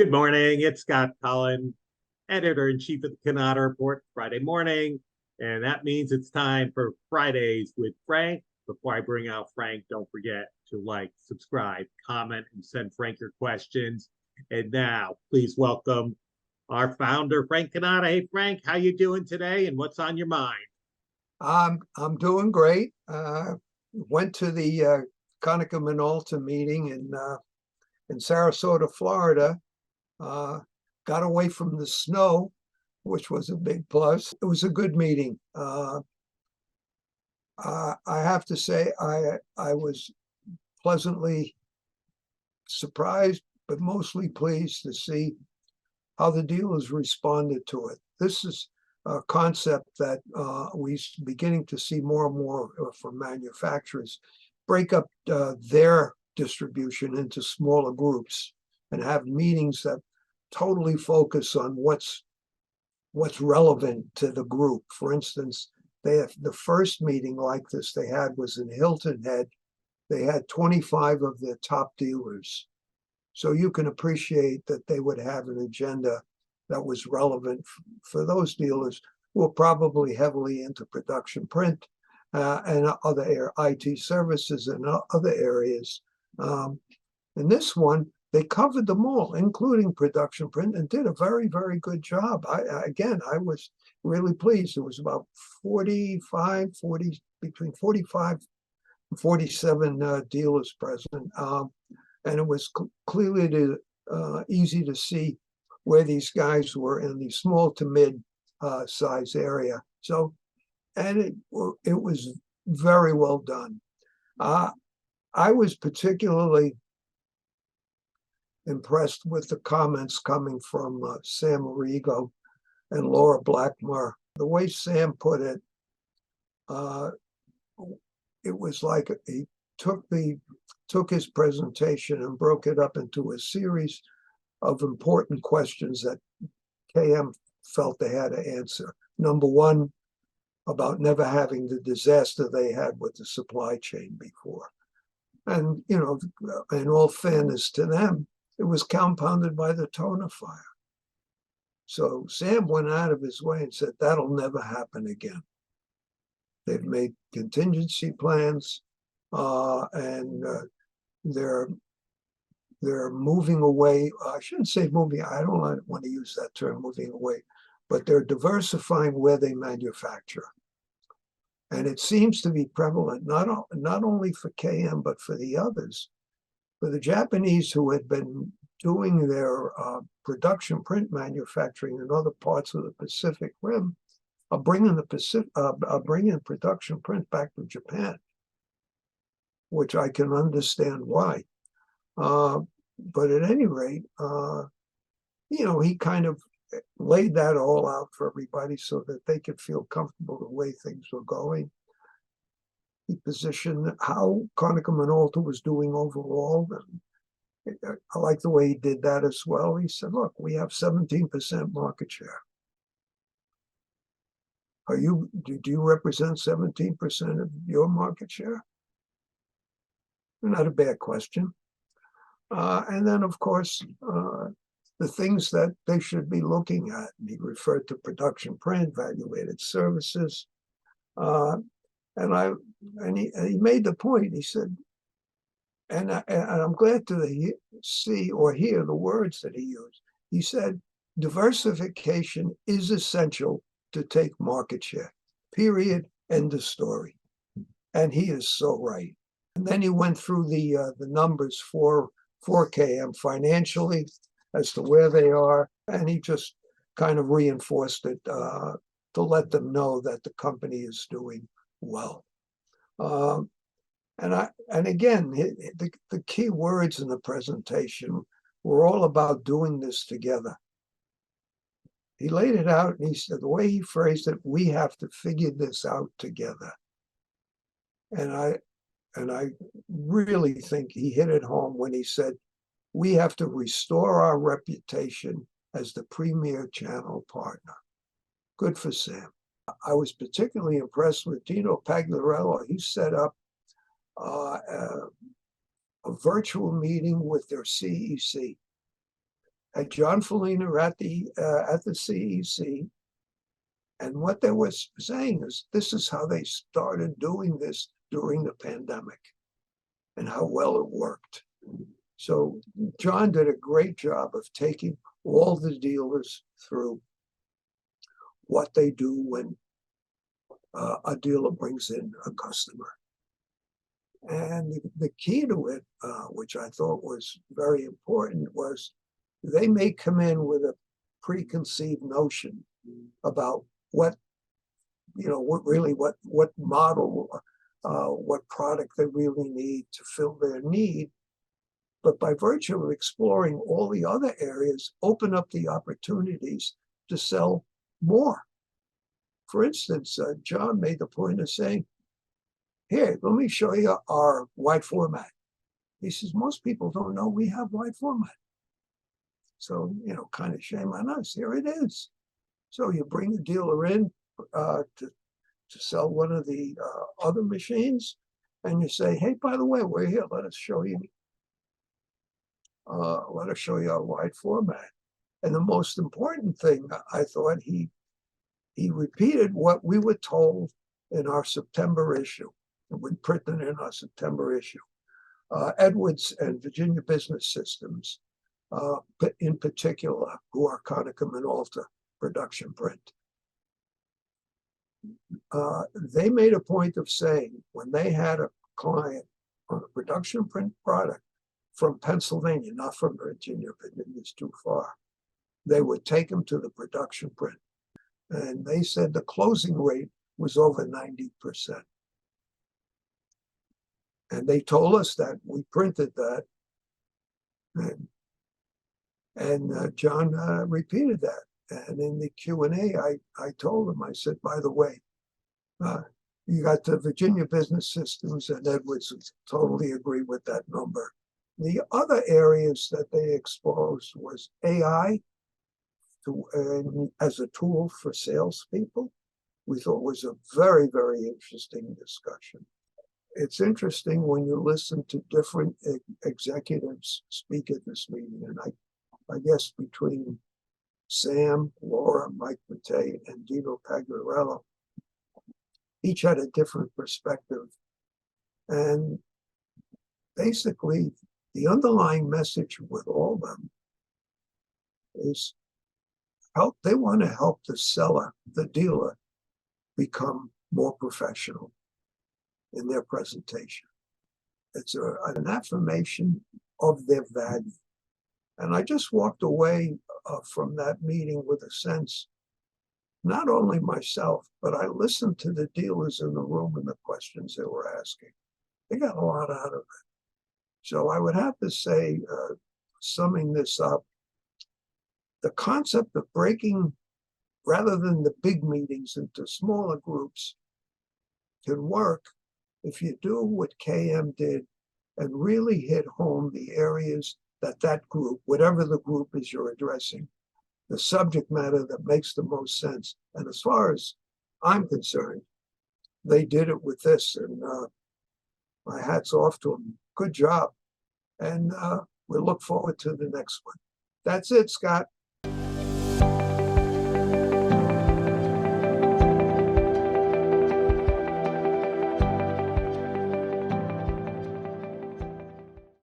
Good morning. It's Scott Cullen, editor-in-chief of the Cannata Report, Friday morning. And that means it's time for Fridays with Frank. Before I bring out Frank, don't forget to like, subscribe, comment, and send Frank your questions. And now, please welcome our founder, Frank Cannata. Hey, Frank, how you doing today, and what's on your mind? I'm doing great. Went to the Konica Minolta meeting in Sarasota, Florida. Got away from the snow, which was a big plus. It was a good meeting. I have to say I was pleasantly surprised, but mostly pleased to see how the dealers responded to it. This is a concept that we're beginning to see more and more from manufacturers break up their distribution into smaller groups and have meetings that totally focus on what's relevant to the group. For instance, the first meeting like this they had was in Hilton Head. They had 25 of their top dealers. So you can appreciate that they would have an agenda that was relevant for those dealers who are probably heavily into production print and other IT services and other areas. In this one, they covered them all, including production print, and did a very, very good job. I was really pleased. It was about 40, between 45 and 47 dealers present. And it was clearly easy to see where these guys were in the small to mid size area. So, and it was very well done. I was particularly impressed with the comments coming from Sam Errigo and Laura Blackmore. The way Sam put it, it was like he took his presentation and broke it up into a series of important questions that KM felt they had to answer. Number one, about never having the disaster they had with the supply chain before. And, you know, in all fairness to them, it was compounded by the toner fire. So Sam went out of his way and said, that'll never happen again. They've made contingency plans and they're moving away. I shouldn't say moving. I don't want to use that term, moving away, but they're diversifying where they manufacture. And it seems to be prevalent, not only for KM, but for the others. For the Japanese who had been doing their production print manufacturing in other parts of the Pacific Rim, are bringing production print back to Japan, which I can understand why. But at any rate, you know, he kind of laid that all out for everybody so that they could feel comfortable the way things were going. He positioned how Konica Minolta was doing overall. And I like the way he did that as well. He said, look, we have 17% market share. Do you represent 17% of your market share? Not a bad question. And then, of course, the things that they should be looking at. And he referred to production print, value-added services. And he made the point, he said, and I'm glad to see or hear the words that he used. He said, diversification is essential to take market share, period, end of story. And he is so right. And then he went through the numbers for 4KM financially as to where they are, and he just kind of reinforced it to let them know that the company is doing well. And again, the key words in the presentation were all about doing this together. He laid it out, and he said, the way he phrased it, we have to figure this out together. And I really think he hit it home when he said, we have to restore our reputation as the premier channel partner. Good for Sam. I was particularly impressed with Dino Pagliarello. He set up a virtual meeting with their CEC. had John Fulena at the CEC. And what they were saying is this is how they started doing this during the pandemic and how well it worked. So John did a great job of taking all the dealers through what they do when a dealer brings in a customer. And the key to it, which I thought was very important, was they may come in with a preconceived notion about what model, what product they really need to fill their need. But by virtue of exploring all the other areas, open up the opportunities to sell more. For instance, John made the point of saying, here, let me show you our wide format. He says, most people don't know we have wide format. So, kind of shame on us. Here it is. So you bring the dealer in to sell one of the other machines, and you say, hey, by the way, we're here. Let us show you our wide format. And the most important thing, I thought, he repeated what we were told in our September issue. And we printed in our September issue. Edwards and Virginia Business Systems, in particular, who are Konica Minolta production print. They made a point of saying when they had a client on a production print product from Pennsylvania, not from Virginia, Virginia's too far, they would take them to the production print. And they said the closing rate was over 90%. And they told us that. We printed that. And John repeated that. And in the Q&A, I told him, I said, by the way, you got the Virginia Business Systems, and Edwards totally agree with that number. The other areas that they exposed was AI as a tool for salespeople. We thought was a very, very interesting discussion. It's interesting when you listen to different executives speak at this meeting, and I guess between Sam, Laura, Mike Matei, and Dino Pagliarello, each had a different perspective. And basically, the underlying message with all of them is they want to help the seller, the dealer, become more professional in their presentation. It's an affirmation of their value. And I just walked away from that meeting with a sense, not only myself, but I listened to the dealers in the room and the questions they were asking. They got a lot out of it. So I would have to say, summing this up, the concept of breaking, rather than the big meetings, into smaller groups can work if you do what KM did and really hit home the areas that group, whatever the group is you're addressing, the subject matter that makes the most sense. And as far as I'm concerned, they did it with this, and my hat's off to them. Good job. And we look forward to the next one. That's it, Scott.